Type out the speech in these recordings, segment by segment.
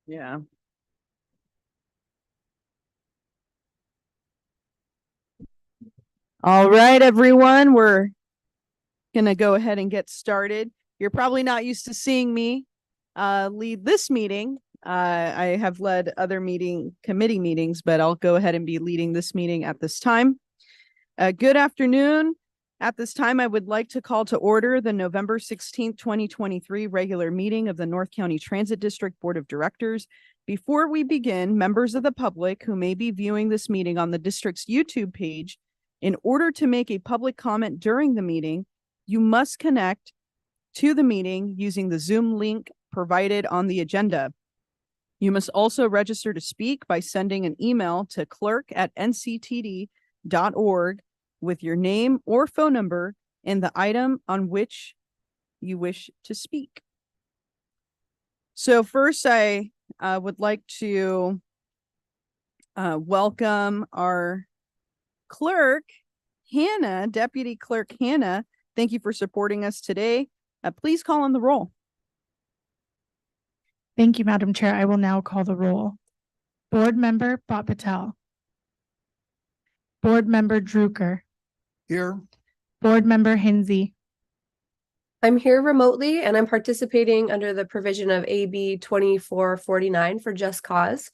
Yeah. All right, everyone, we're going to go ahead and get started. You're probably not used to seeing me lead this meeting. I have led other committee meetings, but I'll go ahead and be leading this meeting at this time. Good afternoon. At this time, I would like to call to order the November 16th, 2023 regular meeting of the North County Transit District Board of Directors. Before we begin, members of the public who may be viewing this meeting on the district's YouTube page, in order to make a public comment during the meeting, you must connect to the meeting using the Zoom link provided on the agenda. You must also register to speak by sending an email to clerk@nctd.org with your name or phone number and the item on which you wish to speak. So first, I would like to welcome our clerk, Hannah, Deputy Clerk Hannah. Thank you for supporting us today. Please call on the roll. Thank you, Madam Chair. I will now call the roll. Board Member Bhat Patel. Board Member Drucker. Here. Board Member Hinsey. I'm here remotely and I'm participating under the provision of AB 2449 for Just Cause.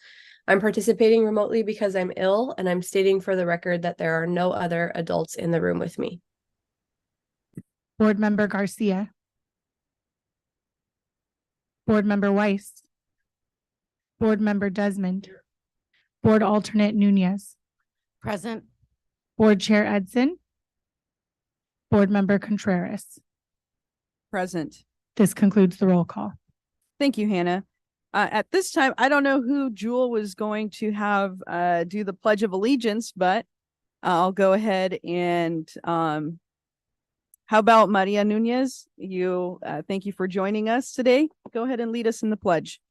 I'm participating remotely because I'm ill, and I'm stating for the record that there are no other adults in the room with me. Board Member Garcia. Board Member Weiss. Board Member Desmond. Board Alternate Nunez. Present. Board Chair Edson. Board Member Contreras. Present. This concludes the roll call. Thank you, Hannah. At this time, I don't know who Jewel was going to have do the Pledge of Allegiance, but I'll go ahead and how about Maria Nunez? You thank you for joining us today. Go ahead and lead us in the pledge.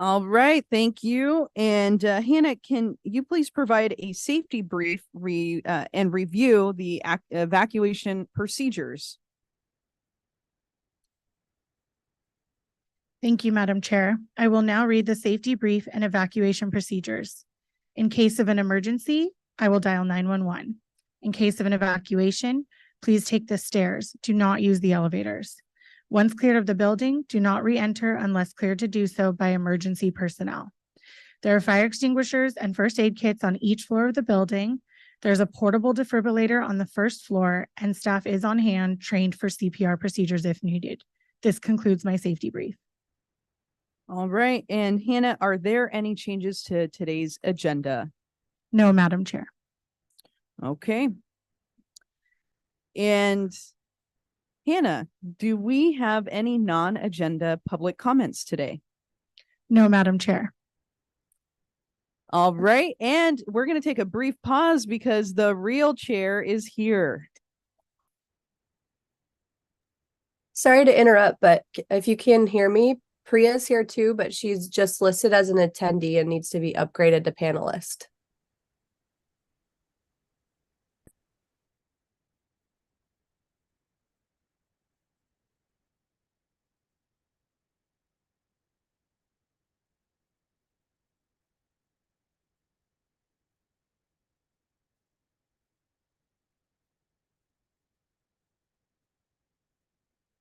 All right, thank you. And Hannah, can you please provide a safety brief and review the evacuation procedures? Thank you, Madam Chair. I will now read the safety brief and evacuation procedures. In case of an emergency, I will dial 911. In case of an evacuation, please take the stairs. Do not use the elevators. Once cleared of the building, do not re-enter unless cleared to do so by emergency personnel. There are fire extinguishers and first aid kits on each floor of the building. There's a portable defibrillator on the first floor, and staff is on hand trained for CPR procedures if needed. This concludes my safety brief. All right. And Hannah, are there any changes to today's agenda? No, Madam Chair. Okay. And Hannah, do we have any non-agenda public comments today? No, Madam Chair. All right. And we're going to take a brief pause because the real chair is here. Sorry to interrupt, but if you can hear me, Priya's here too, but she's just listed as an attendee and needs to be upgraded to panelist.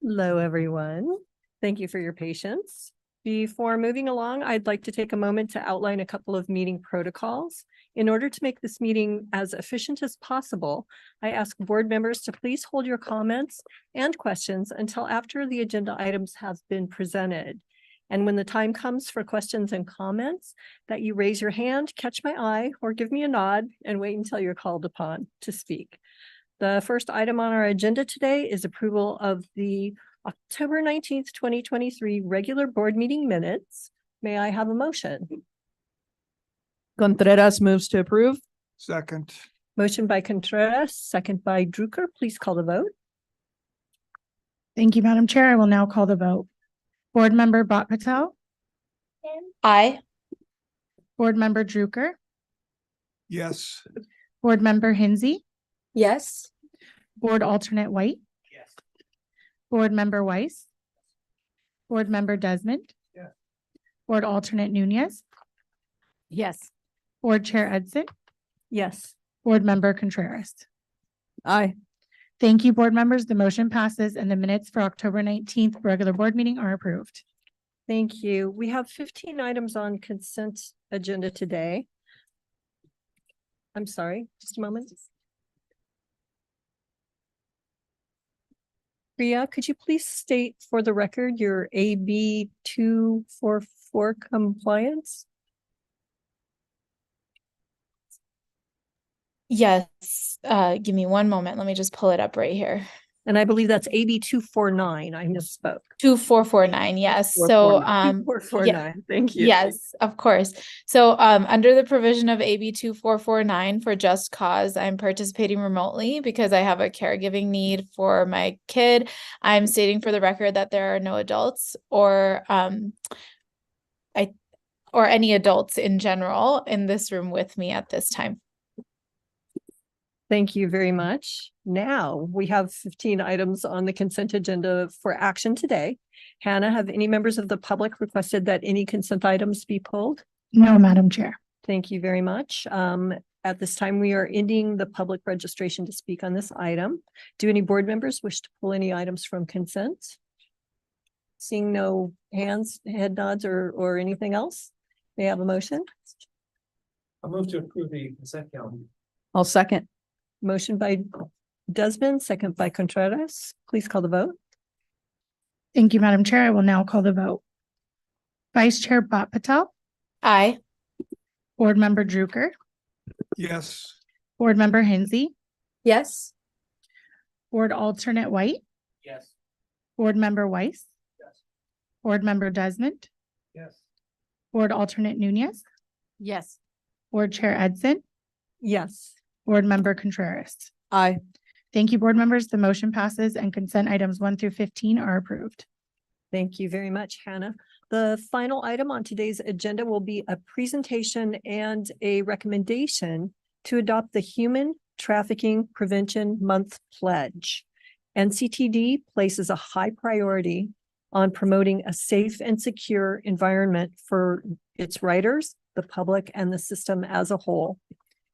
Hello, everyone. Thank you for your patience. Before moving along, I'd like to take a moment to outline a couple of meeting protocols. In order to make this meeting as efficient as possible, I ask board members to please hold your comments and questions until after the agenda items have been presented. And when the time comes for questions and comments, that you raise your hand, catch my eye, or give me a nod and wait until you're called upon to speak. The first item on our agenda today is approval of the October 19th, 2023 regular board meeting minutes. May I have a motion? Contreras moves to approve. Second. Motion by Contreras, second by Drucker. Please call the vote. Thank you, Madam Chair. I will now call the vote. Board Member Bhat Patel, Aye. Board Member Druker, Yes. Board Member Hensy, Yes. Board Alternate White, Yes. Board Member Weiss, Board Member Desmond, Yes. Board Alternate Nunez, Yes. Board Chair Edson, Yes. Board Member Contreras. Aye. Thank you, board members. The motion passes and the minutes for October 19th regular board meeting are approved. Thank you. We have 15 items on consent agenda today. I'm sorry, just a moment. Priya, could you please state for the record your AB 244 compliance? Yes. Give me one moment. Let me just pull it up right here. And I believe that's AB 249. I misspoke. 2449. Yes. So, 449. Thank you. yes, of course. So, under the provision of AB 2449 for Just Cause, I'm participating remotely because I have a caregiving need for my kid. I'm stating for the record that there are no adults or any adults in general in this room with me at this time. Thank you very much. Now we have 15 items on the consent agenda for action today. Hannah, have any members of the public requested that any consent items be pulled? No, Madam Chair. Thank you very much. At this time, we are ending the public registration to speak on this item. Do any board members wish to pull any items from consent? Seeing no hands, head nods, or anything else? May I have a motion? I'll move to approve the consent calendar. I'll second. Motion by Desmond, second by Contreras. Please call the vote. Thank you, Madam Chair. I will now call the vote. Vice Chair Bhat Patel, Aye. Board Member Druker, Yes. Board Member Hensy, Yes. Board Alternate White, Yes. Board Member Weiss, Yes. Board Member Desmond, Yes. Board Alternate Nunez, Yes. Board Chair Edson, Yes. Board Member Contreras. Aye. Thank you, board members. The motion passes and consent items 1 through 15 are approved. Thank you very much, Hannah. The final item on today's agenda will be a presentation and a recommendation to adopt the Human Trafficking Prevention Month Pledge. NCTD places a high priority on promoting a safe and secure environment for its writers, the public, and the system as a whole.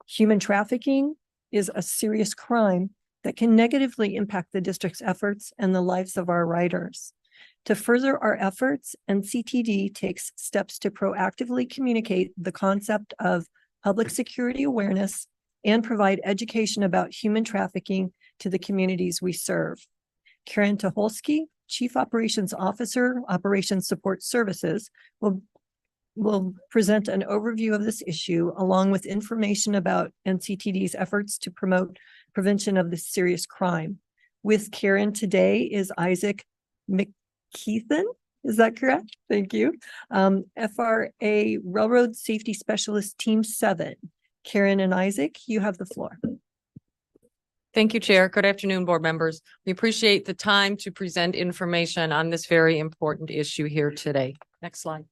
Human trafficking is a serious crime that can negatively impact the district's efforts and the lives of our writers. To further our efforts, NCTD takes steps to proactively communicate the concept of public security awareness and provide education about human trafficking to the communities we serve. Karen Tucholsky, Chief Operations Officer, Operations Support Services, will present an overview of this issue along with information about NCTD's efforts to promote prevention of this serious crime. With Karen today is Isaac McKeithen. Is that correct? Thank you. FRA Railroad Safety Specialist Team 7. Karen and Isaac, you have the floor. Thank you, Chair. Good afternoon, board members. We appreciate the time to present information on this very important issue here today. Next slide.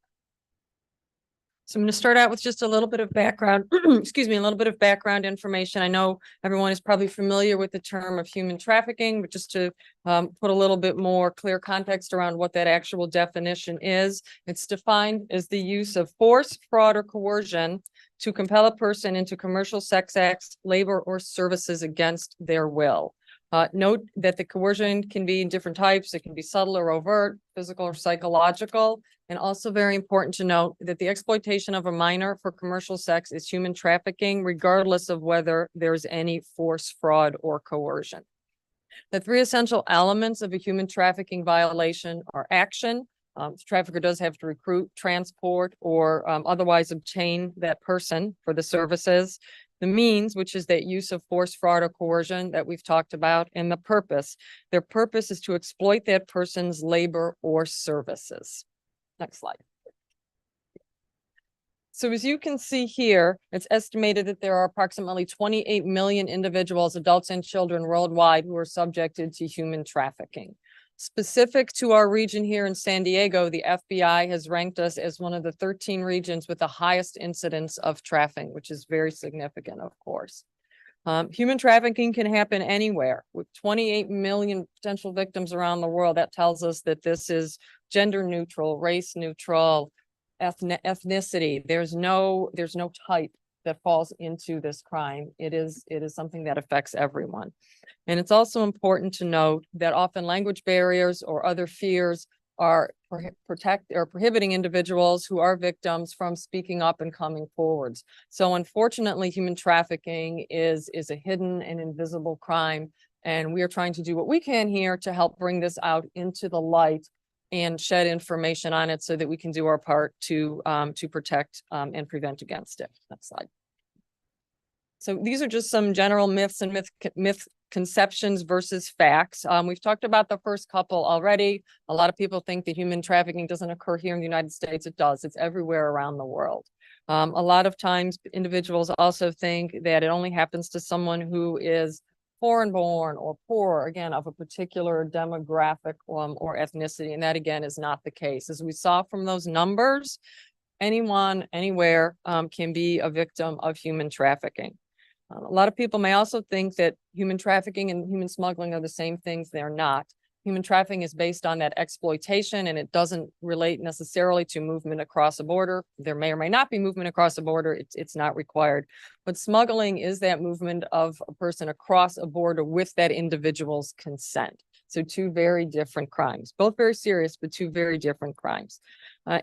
So I'm going to start out with just a little bit of background, excuse me, a little bit of background information. I know everyone is probably familiar with the term of human trafficking, but just to put a little bit more clear context around what that actual definition is. It's defined as the use of force, fraud, or coercion to compel a person into commercial sex acts, labor, or services against their will. Note that the coercion can be in different types. It can be subtle or overt, physical or psychological. And also very important to note that the exploitation of a minor for commercial sex is human trafficking, regardless of whether there's any force, fraud, or coercion. The three essential elements of a human trafficking violation are action. The trafficker does have to recruit, transport, or otherwise obtain that person for the services. The means, which is that use of force, fraud, or coercion that we've talked about, and the purpose. Their purpose is to exploit that person's labor or services. Next slide. So as you can see here, it's estimated that there are approximately 28 million individuals, adults and children worldwide who are subjected to human trafficking. Specific to our region here in San Diego, the FBI has ranked us as one of the 13 regions with the highest incidence of trafficking, which is very significant, of course. Human trafficking can happen anywhere. With 28 million potential victims around the world, that tells us that this is gender neutral, race neutral, ethnicity. There's no type that falls into this crime. It is something that affects everyone. And it's also important to note that often language barriers or other fears are prohibiting individuals who are victims from speaking up and coming forwards. So unfortunately, human trafficking is a hidden and invisible crime. And we are trying to do what we can here to help bring this out into the light and shed information on it so that we can do our part to protect and prevent against it. Next slide. So these are just some general myths and misconceptions versus facts. We've talked about the first couple already. A lot of people think that human trafficking doesn't occur here in the United States. It does. It's everywhere around the world. A lot of times individuals also think that it only happens to someone who is foreign born or poor, again, of a particular demographic or ethnicity. And that, again, is not the case. As we saw from those numbers, anyone, anywhere can be a victim of human trafficking. A lot of people may also think that human trafficking and human smuggling are the same things. They're not. Human trafficking is based on that exploitation, and it doesn't relate necessarily to movement across a border. There may or may not be movement across a border. It's not required. But smuggling is that movement of a person across a border with that individual's consent. So two very different crimes, both very serious, but two very different crimes.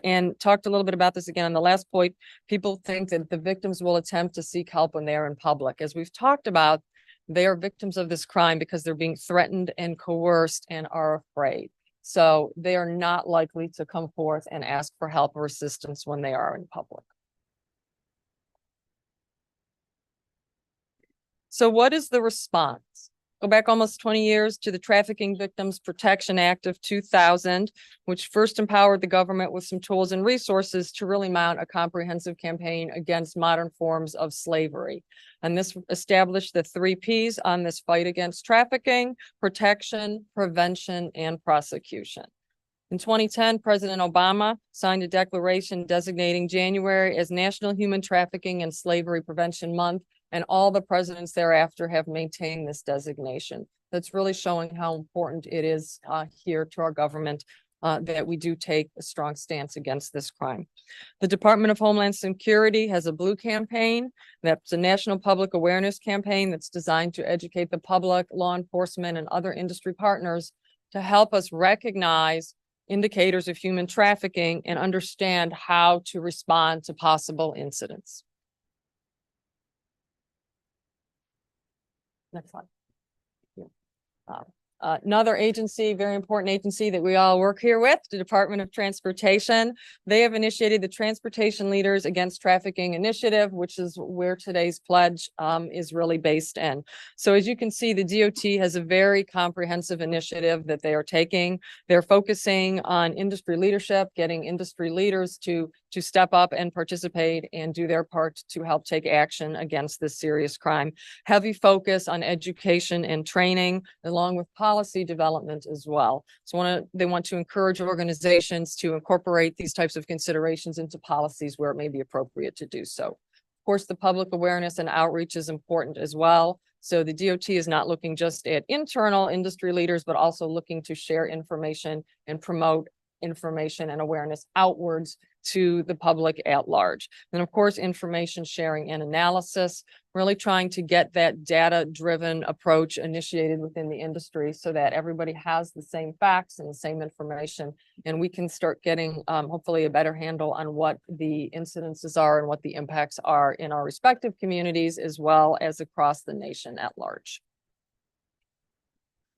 And talked a little bit about this again on the last point. People think that the victims will attempt to seek help when they're in public. As we've talked about, they are victims of this crime because they're being threatened and coerced and are afraid. So they are not likely to come forth and ask for help or assistance when they are in public. So what is the response? Go back almost 20 years to the Trafficking Victims Protection Act of 2000, which first empowered the government with some tools and resources to really mount a comprehensive campaign against modern forms of slavery. And this established the 3 Ps on this fight against trafficking: protection, prevention, and prosecution. In 2010, President Obama signed a declaration designating January as National Human Trafficking and Slavery Prevention Month, and all the presidents thereafter have maintained this designation. That's really showing how important it is here to our government that we do take a strong stance against this crime. The Department of Homeland Security has a Blue campaign. That's a national public awareness campaign that's designed to educate the public, law enforcement, and other industry partners to help us recognize indicators of human trafficking and understand how to respond to possible incidents. Next slide. Another agency, very important agency that we all work here with, the Department of Transportation. They have initiated the Transportation Leaders Against Trafficking Initiative, which is where today's pledge is really based in. So as you can see, the DOT has a very comprehensive initiative that they are taking. They're focusing on industry leadership, getting industry leaders to step up and participate and do their part to help take action against this serious crime. Heavy focus on education and training, along with policy development as well. So they want to encourage organizations to incorporate these types of considerations into policies where it may be appropriate to do so. Of course, the public awareness and outreach is important as well. So the DOT is not looking just at internal industry leaders, but also looking to share information and promote information and awareness outwards to the public at large. And of course, information sharing and analysis, really trying to get that data-driven approach initiated within the industry so that everybody has the same facts and the same information, and we can start getting hopefully a better handle on what the incidences are and what the impacts are in our respective communities as well as across the nation at large.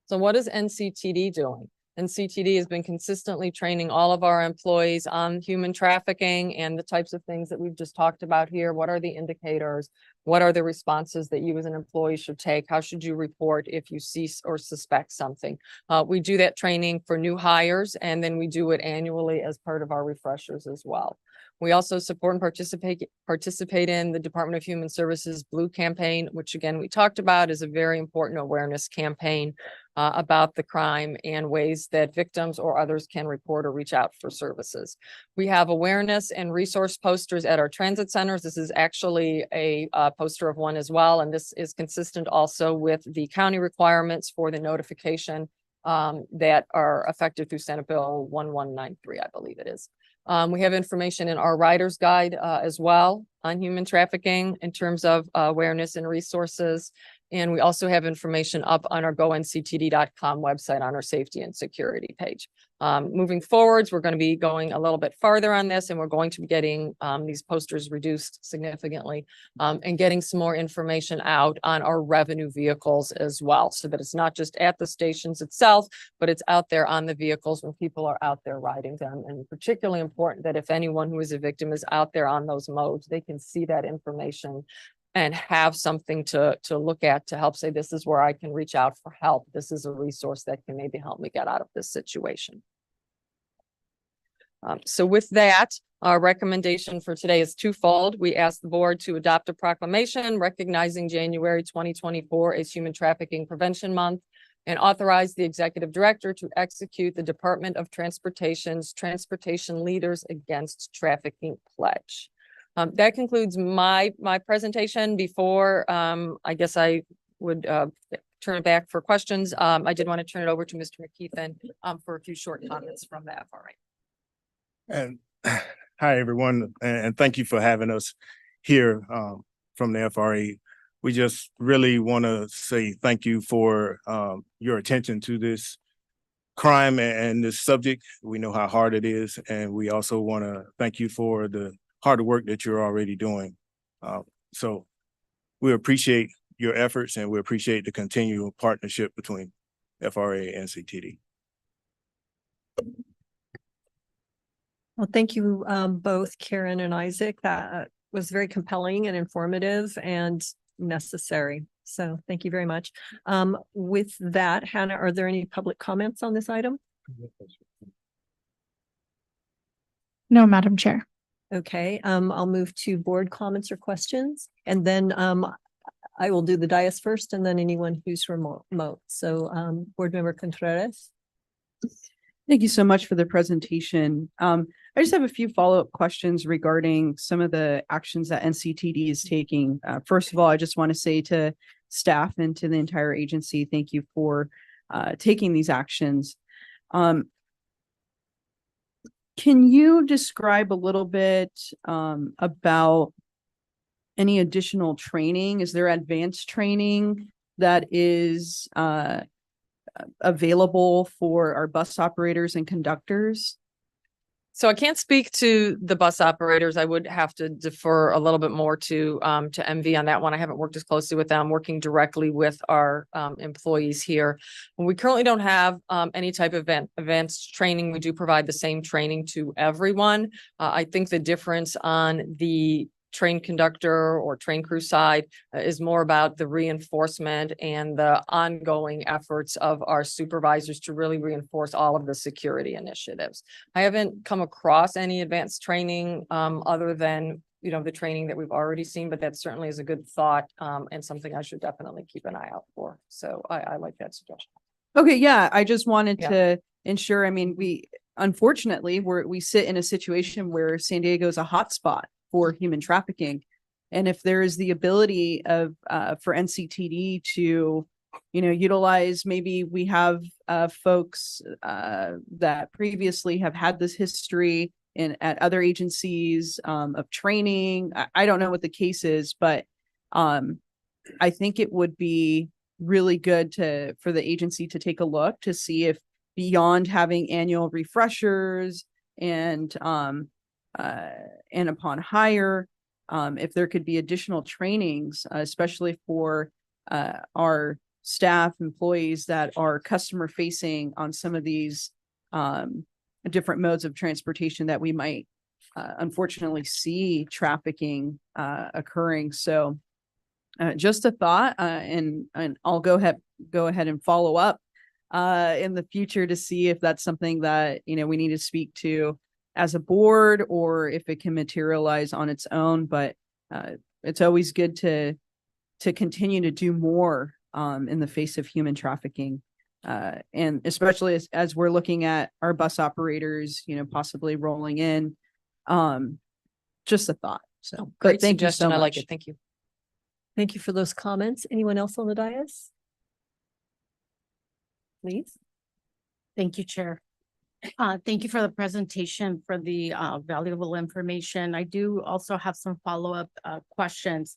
So what is NCTD doing? NCTD has been consistently training all of our employees on human trafficking and the types of things that we've just talked about here. What are the indicators? What are the responses that you as an employee should take? How should you report if you see or suspect something? We do that training for new hires, and then we do it annually as part of our refreshers as well. We also support and participate in the Department of Human Services Blue Campaign, which again, we talked about is a very important awareness campaign about the crime and ways that victims or others can report or reach out for services. We have awareness and resource posters at our transit centers. This is actually a poster of one as well, and this is consistent also with the county requirements for the notification that are effective through Senate Bill 1193, I believe it is. We have information in our Rider's Guide as well on human trafficking in terms of awareness and resources. And we also have information up on our gonctd.com website on our safety and security page. Moving forwards, we're going to be going a little bit farther on this, and we're going to be getting these posters reduced significantly and getting some more information out on our revenue vehicles as well, so that it's not just at the stations itself, but it's out there on the vehicles when people are out there riding them. And particularly important that if anyone who is a victim is out there on those modes, they can see that information and have something to look at to help say, this is where I can reach out for help. This is a resource that can maybe help me get out of this situation. So with that, our recommendation for today is twofold. We ask the board to adopt a proclamation recognizing January 2024 as Human Trafficking Prevention Month, and authorize the executive director to execute the Department of Transportation's Transportation Leaders Against Trafficking Pledge. That concludes my presentation. Before I guess I would turn it back for questions. I did want to turn it over to Mr. McKeithen for a few short comments from the FRA. And hi, everyone, and thank you for having us here from the FRA. We just really want to say thank you for your attention to this crime and this subject. We know how hard it is, and we also want to thank you for the hard work that you're already doing. So we appreciate your efforts, and we appreciate the continual partnership between FRA and CTD. Well, thank you both, Karen and Isaac. That was very compelling and informative and necessary. So thank you very much. With that, Hannah, are there any public comments on this item? No, Madam Chair. Okay, I'll move to board comments or questions, and then I will do the dais first, and then anyone who's remote. So Board Member Contreras. Thank you so much for the presentation. I just have a few follow-up questions regarding some of the actions that NCTD is taking. First of all, I just want to say to staff and to the entire agency, thank you for taking these actions. Can you describe a little bit about any additional training? Is there advanced training that is available for our bus operators and conductors? So I can't speak to the bus operators. I would have to defer a little bit more to MV on that one. I haven't worked as closely with them, working directly with our employees here. We currently don't have any type of advanced training. We do provide the same training to everyone. I think the difference on the train conductor or train crew side is more about the reinforcement and the ongoing efforts of our supervisors to really reinforce all of the security initiatives. I haven't come across any advanced training other than, you know, the training that we've already seen, but that certainly is a good thought and something I should definitely keep an eye out for. So I like that suggestion. Okay, yeah, I just wanted to ensure. I mean, unfortunately we sit in a situation where San Diego is a hotspot for human trafficking. And if there is the ability of for NCTD to, you know, utilize, maybe we have folks that previously have had this history at other agencies of training. I don't know what the case is, but I think it would be really good for the agency to take a look to see if, beyond having annual refreshers and upon hire, if there could be additional trainings, especially for our staff employees that are customer facing on some of these different modes of transportation that we might unfortunately see trafficking occurring. So just a thought, and I'll go ahead and follow up in the future to see if that's something that, you know, we need to speak to as a board or if it can materialize on its own, but it's always good to continue to do more in the face of human trafficking. And especially as we're looking at our bus operators, possibly rolling in, just a thought. So, Great but thank you so suggestion. I like much. it. Thank you. Thank you for those comments. Anyone else on the dais? Please. Thank you, Chair. Thank you for the presentation, for the valuable information. I do also have some follow-up questions.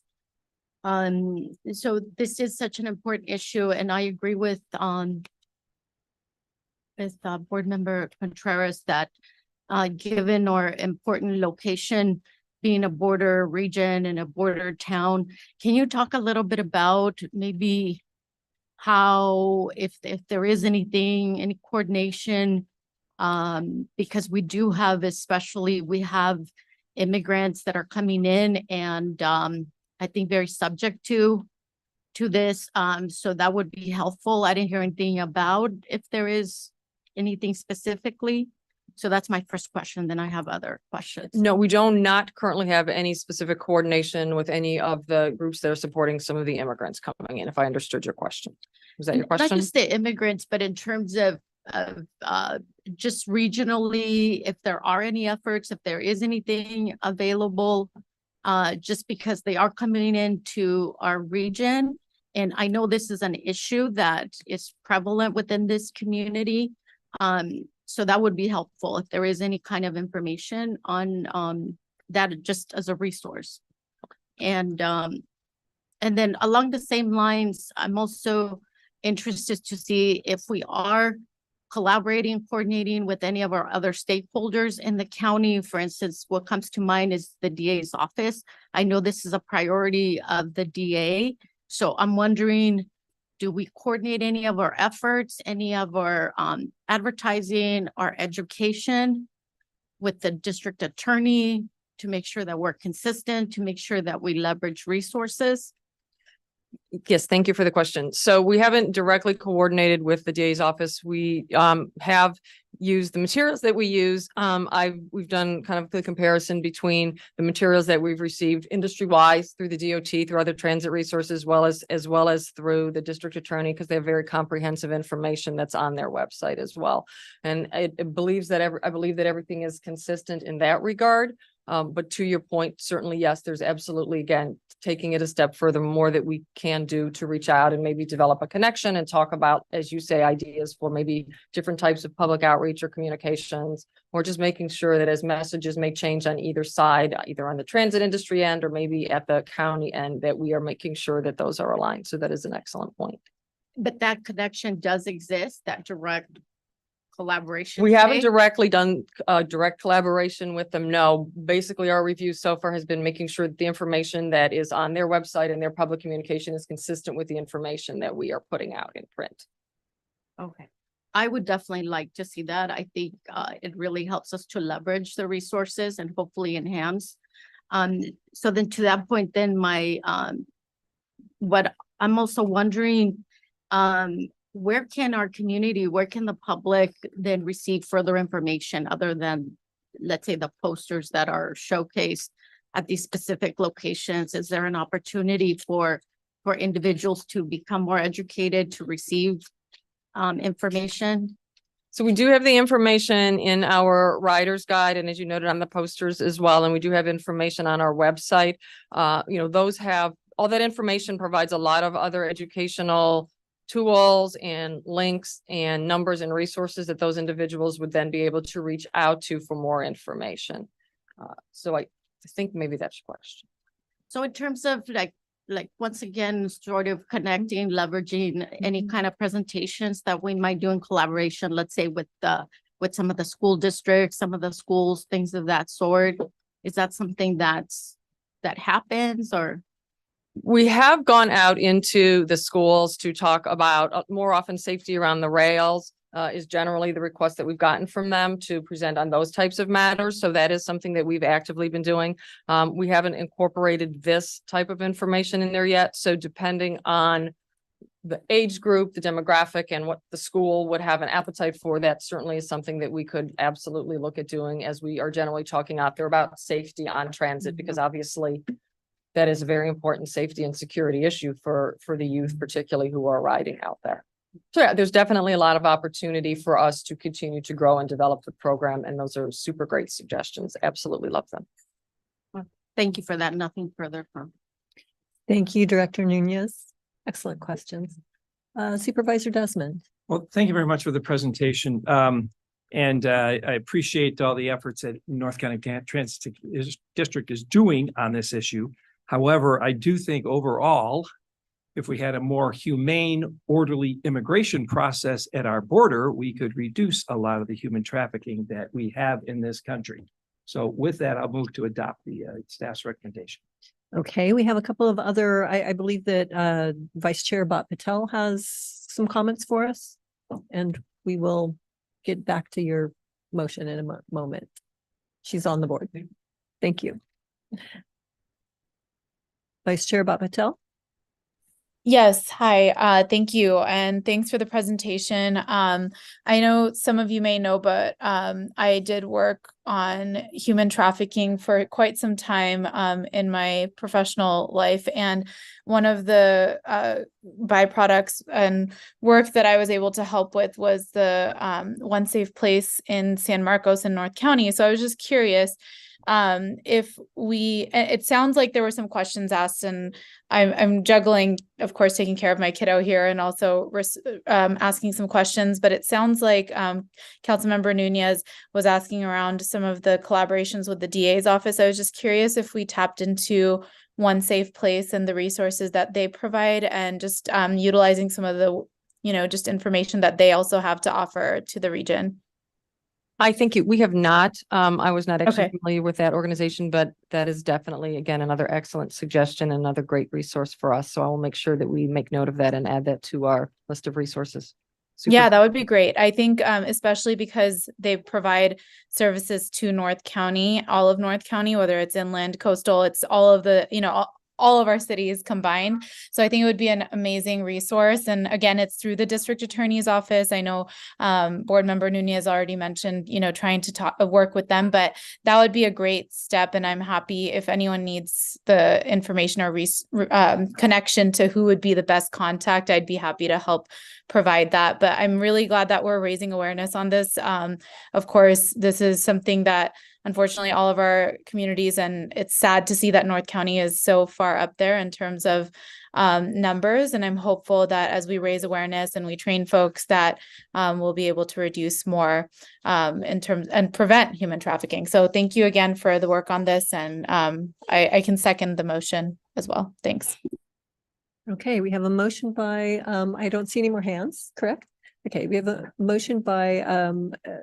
So this is such an important issue, and I agree with Board Member Contreras that given our important location, being a border region and a border town, can you talk a little bit about maybe how, if there is anything, any coordination, because we do have, especially we have immigrants that are coming in and I think very subject to this. So that would be helpful. I didn't hear anything about if there is anything specifically. So that's my first question. Then I have other questions. No, we don't not currently have any specific coordination with any of the groups that are supporting some of the immigrants coming in, if I understood your question. Was that your Not question? just the immigrants, but in terms of just regionally, if there are any efforts, if there is anything available, just because they are coming into our region. And I know this is an issue that is prevalent within this community. So that would be helpful if there is any kind of information on that, just as a resource. And then along the same lines, I'm also interested to see if we are collaborating, coordinating with any of our other stakeholders in the county. For instance, what comes to mind is the DA's office. I know this is a priority of the DA. So I'm wondering, do we coordinate any of our efforts, any of our advertising, our education with the district attorney to make sure that we're consistent, to make sure that we leverage resources? Yes, thank you for the question. So we haven't directly coordinated with the DA's office. We have used the materials that we use. We've done kind of the comparison between the materials that we've received industry-wise through the DOT, through other transit resources, as well as through the district attorney, because they have very comprehensive information that's on their website as well. And I believe that everything is consistent in that regard. But to your point, certainly, yes, there's absolutely, again, taking it a step further, more that we can do to reach out and maybe develop a connection and talk about, as you say, ideas for maybe different types of public outreach or communications, or just making sure that as messages may change on either side, either on the transit industry end or maybe at the county end, that we are making sure that those are aligned. So that is an excellent point. But that connection does exist, that direct collaboration. We haven't say? directly done direct collaboration with them. No, basically our review so far has been making sure that the information that is on their website and their public communication is consistent with the information that we are putting out in print. Okay. I would definitely like to see that. I think it really helps us to leverage the resources and hopefully enhance. So then to that point, then what I'm also wondering, where can our community, where can the public then receive further information other than, let's say, the posters that are showcased at these specific locations? Is there an opportunity for individuals to become more educated, to receive information? So we do have the information in our rider's guide, and as you noted on the posters as well, and we do have information on our website. Those have, all that information provides a lot of other educational tools and links and numbers and resources that those individuals would then be able to reach out to for more information. So I think maybe that's your question. So in terms of like once again, sort of connecting, leveraging any kind of presentations that we might do in collaboration, let's say with some of the school districts, some of the schools, things of that sort. Is that something that happens, or? We have gone out into the schools to talk about more often safety around the rails is generally the request that we've gotten from them to present on those types of matters. So that is something that we've actively been doing. We haven't incorporated this type of information in there yet. So depending on the age group, the demographic, and what the school would have an appetite for, that certainly is something that we could absolutely look at doing, as we are generally talking out there about safety on transit, because obviously that is a very important safety and security issue for the youth, particularly who are riding out there. So yeah, there's definitely a lot of opportunity for us to continue to grow and develop the program, and those are super great suggestions. Absolutely love them. Thank you for that. Nothing further from. Thank you, Director Nunez. Excellent questions. Supervisor Desmond. Well, thank you very much for the presentation. And I appreciate all the efforts that North County Transit District is doing on this issue. However, I do think overall, if we had a more humane, orderly immigration process at our border, we could reduce a lot of the human trafficking that we have in this country. So with that, I'll move to adopt the staff's recommendation. Okay, we have a couple of other, I believe that Vice Chair Bhat Patel has some comments for us, and we will get back to your motion in a moment. She's on the board. Thank you. Vice Chair Bhat Patel. Yes, hi, thank you, and thanks for the presentation. I know some of you may know, but I did work on human trafficking for quite some time in my professional life, and one of the byproducts and work that I was able to help with was the One Safe Place in San Marcos in North County. So I was just curious, if it sounds like there were some questions asked, and I'm juggling, of course, taking care of my kiddo here and also asking some questions, but it sounds like Councilmember Nunez was asking around some of the collaborations with the DA's office. I was just curious if we tapped into One Safe Place and the resources that they provide, and just utilizing some of the, just information that they also have to offer to the region. I think we have not. I was not actually Okay. familiar with that organization, but that is definitely, again, another excellent suggestion, another great resource for us. So I will make sure that we make note of that and add that to our list of resources. Super. Yeah, that would be great. I think especially because they provide services to North County, all of North County, whether it's inland, coastal, it's all of the, all of our cities combined. So I think it would be an amazing resource. And again, it's through the district attorney's office. I know board member Nunez already mentioned, trying to work with them, but that would be a great step. And I'm happy if anyone needs the information or connection to who would be the best contact, I'd be happy to help provide that. But I'm really glad that we're raising awareness on this. Of course, this is something that unfortunately all of our communities, and it's sad to see that North County is so far up there in terms of numbers. And I'm hopeful that as we raise awareness and we train folks, that we'll be able to reduce more in terms and prevent human trafficking. So thank you again for the work on this. And I can second the motion as well. Thanks. Okay, we have a motion by, I don't see any more hands, correct? Okay, we have a motion by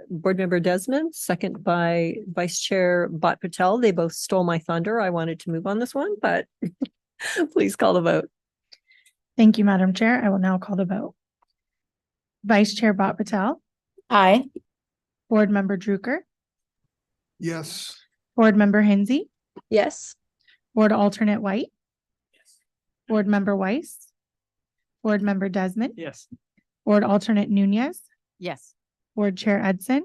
Board Member Desmond, second by Vice Chair Bhat Patel. They both stole my thunder. I wanted to move on this one, but please call the vote. Thank you, Madam Chair. I will now call the vote. Vice Chair Bhat Patel, Aye. Board Member Drucker, Yes. Board Member Hensy, Yes. Board Alternate White, Board Member Weiss, Board Member Desmond, Yes. Board Alternate Nunez, Yes. Board Chair Edson,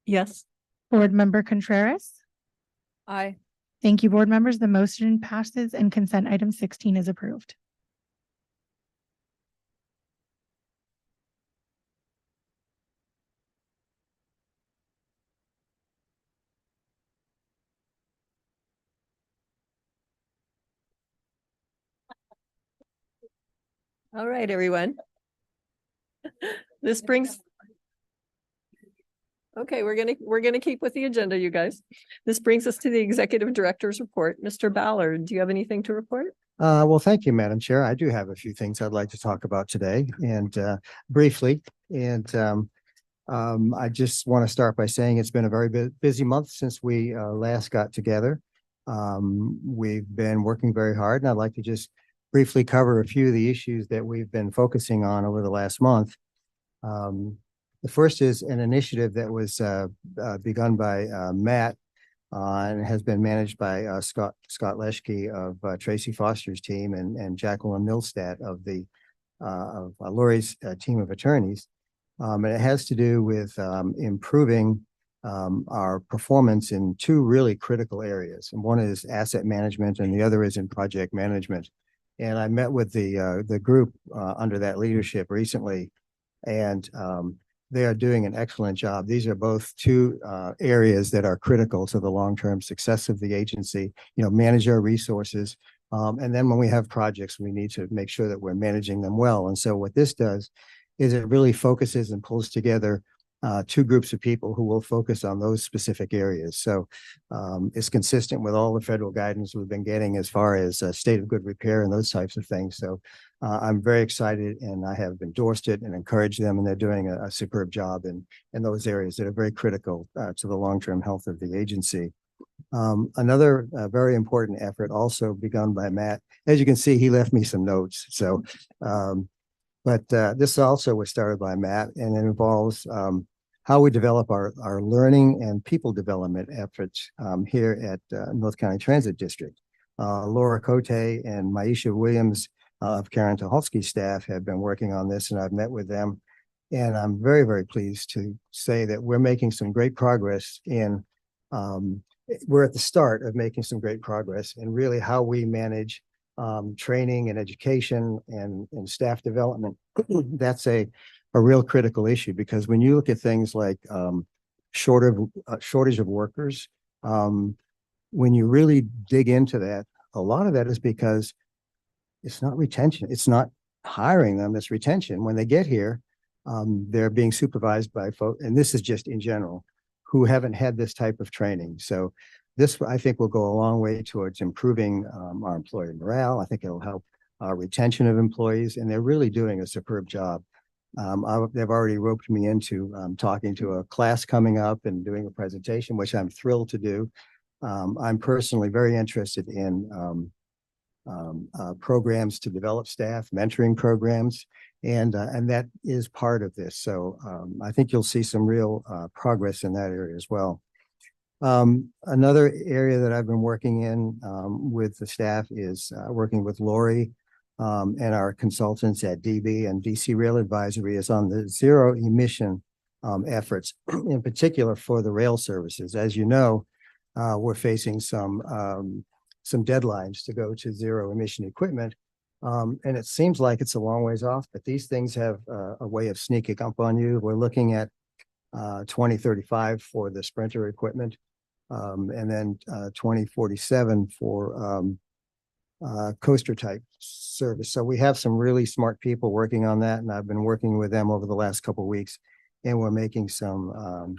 Yes. Board Member Contreras. Aye. Thank you, board members. The motion passes and consent item 16 is approved. All right, everyone. This brings. Okay, we're gonna keep with the agenda, you guys. This brings us to the Executive Director's report. Mr. Ballard, do you have anything to report? Well, thank you, Madam Chair. I do have a few things I'd like to talk about today and briefly. And I just want to start by saying it's been a very busy month since we last got together. We've been working very hard, and I'd like to just briefly cover a few of the issues that we've been focusing on over the last month. The first is an initiative that was begun by Matt and has been managed by Scott Leschke of Tracy Foster's team and Jacqueline Milstat of Lori's team of attorneys. And it has to do with improving our performance in two really critical areas. And one is asset management and the other is in project management. And I met with the group under that leadership recently, and they are doing an excellent job. These are both two areas that are critical to the long-term success of the agency. Manage our resources. And then when we have projects, we need to make sure that we're managing them well. And so what this does is it really focuses and pulls together two groups of people who will focus on those specific areas. So it's consistent with all the federal guidance we've been getting as far as state of good repair and those types of things. So I'm very excited, and I have endorsed it and encouraged them, and they're doing a superb job in those areas that are very critical to the long-term health of the agency. Another very important effort also begun by Matt. As you can see, he left me some notes. So, but this also was started by Matt, and it involves how we develop our learning and people development efforts here at North County Transit District. Laura Cote and Maisha Williams of Karen Tucholsky's staff have been working on this, and I've met with them. And I'm very, very pleased to say that we're making some great progress we're at the start of making some great progress in really how we manage training and education and staff development. That's a real critical issue, because when you look at things like shortage of workers, when you really dig into that, a lot of that is because it's not retention. It's not hiring them. It's retention. When they get here, they're being supervised by folks, and this is just in general, who haven't had this type of training. So this, I think, will go a long way towards improving our employee morale. I think it'll help retention of employees, and they're really doing a superb job. They've already roped me into talking to a class coming up and doing a presentation, which I'm thrilled to do. I'm personally very interested in programs to develop staff, mentoring programs, and that is part of this. So I think you'll see some real progress in that area as well. Another area that I've been working in with the staff is working with Lori and our consultants at DB and DC Rail Advisory is on the zero emission efforts, in particular for the rail services. As you know, we're facing some deadlines to go to zero emission equipment. And it seems like it's a long ways off, but these things have a way of sneaking up on you. We're looking at 2035 for the Sprinter equipment, and then 2047 for coaster type service. So we have some really smart people working on that, and I've been working with them over the last couple of weeks, and we're making some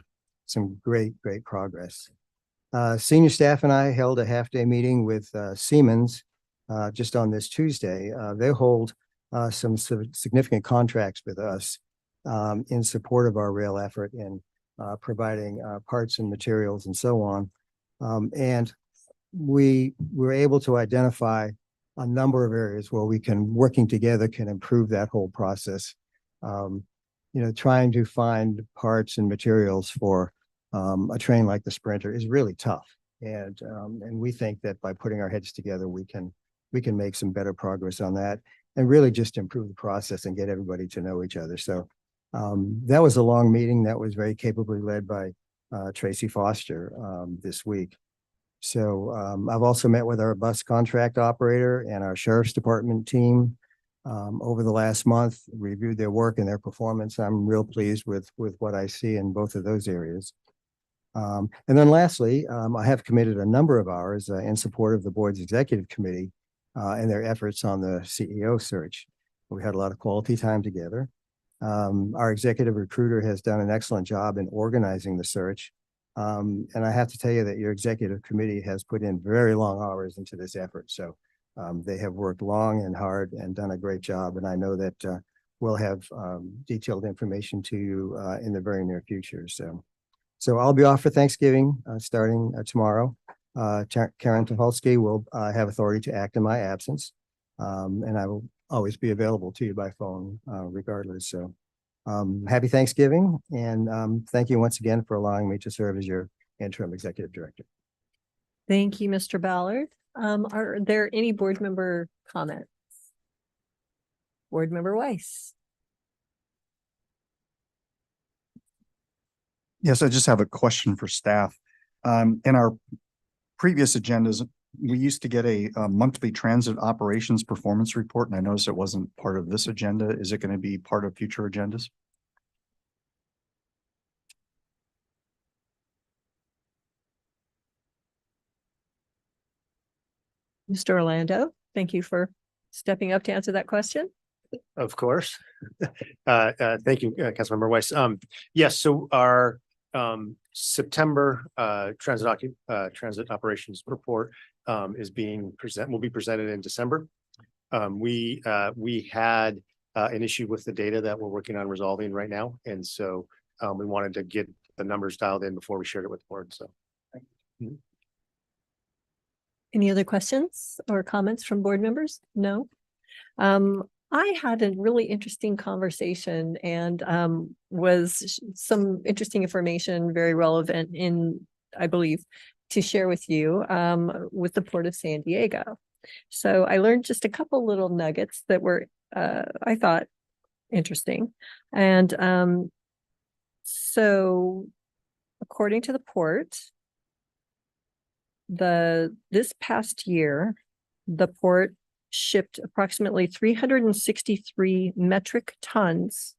great progress. Senior staff and I held a half-day meeting with Siemens just on this Tuesday. They hold some significant contracts with us in support of our rail effort in providing parts and materials and so on. And we were able to identify a number of areas where we can, working together, can improve that whole process. Trying to find parts and materials for a train like the Sprinter is really tough. And we think that by putting our heads together, we can make some better progress on that and really just improve the process and get everybody to know each other. So that was a long meeting that was very capably led by Tracy Foster this week. So I've also met with our bus contract operator and our sheriff's department team over the last month, reviewed their work and their performance. I'm real pleased with what I see in both of those areas. And then lastly, I have committed a number of hours in support of the board's executive committee and their efforts on the CEO search. We had a lot of quality time together. Our executive recruiter has done an excellent job in organizing the search. And I have to tell you that your executive committee has put in very long hours into this effort. So they have worked long and hard and done a great job. And I know that we'll have detailed information to you in the very near future. So I'll be off for Thanksgiving starting tomorrow. Karen Tucholsky will have authority to act in my absence. And I will always be available to you by phone regardless. So happy Thanksgiving. And thank you once again for allowing me to serve as your interim executive director. Thank you, Mr. Ballard. Are there any board member comments? Board Member Weiss. Yes, I just have a question for staff. In our previous agendas, we used to get a monthly transit operations performance report, and I noticed it wasn't part of this agenda. Is it going to be part of future agendas? Mr. Orlando, thank you for stepping up to answer that question. Of course. Thank you, Councilmember Weiss. Yes, so our September transit operations report is will be presented in December. We had an issue with the data that we're working on resolving right now, and so we wanted to get the numbers dialed in before we shared it with the board. So. Any other questions or comments from board members? No. I had a really interesting conversation and was some interesting information, very relevant I believe, to share with you with the Port of San Diego. So I learned just a couple little nuggets that were, I thought, interesting. And so according to the port, this past year, the port shipped approximately 363 metric tons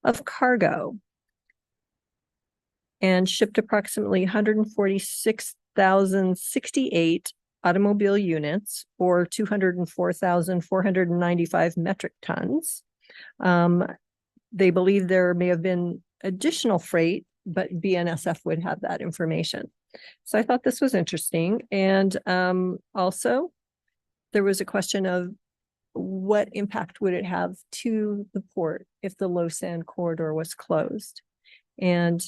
of cargo and shipped approximately 146,068 automobile units, or 204,495 metric tons. They believe there may have been additional freight, but BNSF would have that information. So I thought this was interesting. And also, there was a question of what impact would it have to the port if the low sand corridor was closed? And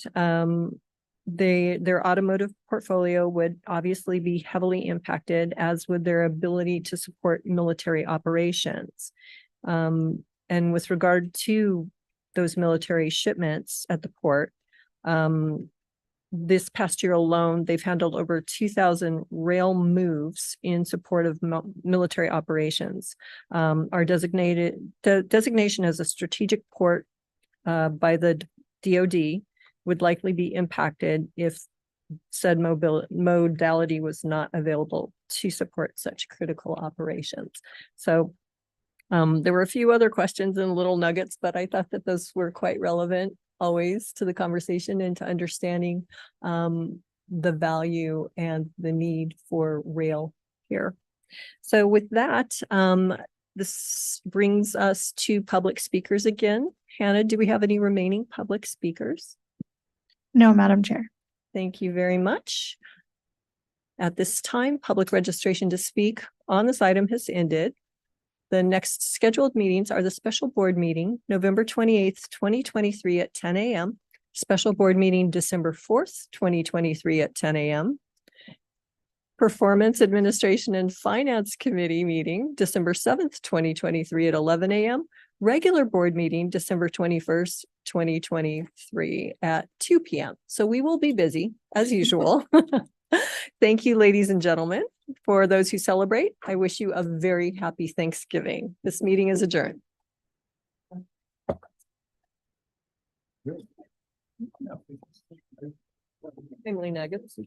their automotive portfolio would obviously be heavily impacted, as would their ability to support military operations. And with regard to those military shipments at the port, this past year alone, they've handled over 2,000 rail moves in support of military operations. Our designation as a strategic port by the DoD would likely be impacted if said modality was not available to support such critical operations. So there were a few other questions and little nuggets, but I thought that those were quite relevant always to the conversation and to understanding the value and the need for rail here. So with that, this brings us to public speakers again. Hannah, do we have any remaining public speakers? No, Madam Chair. Thank you very much. At this time, public registration to speak on this item has ended. The next scheduled meetings are the special board meeting, November 28th, 2023 at 10 a.m. Special board meeting, December 4th, 2023 at 10 a.m. Performance, Administration, and Finance Committee meeting, December 7th, 2023 at 11 a.m. Regular board meeting, December 21st, 2023 at 2 p.m. So we will be busy as usual. Thank you, ladies and gentlemen. For those who celebrate, I wish you a very happy Thanksgiving. This meeting is adjourned. Family nuggets.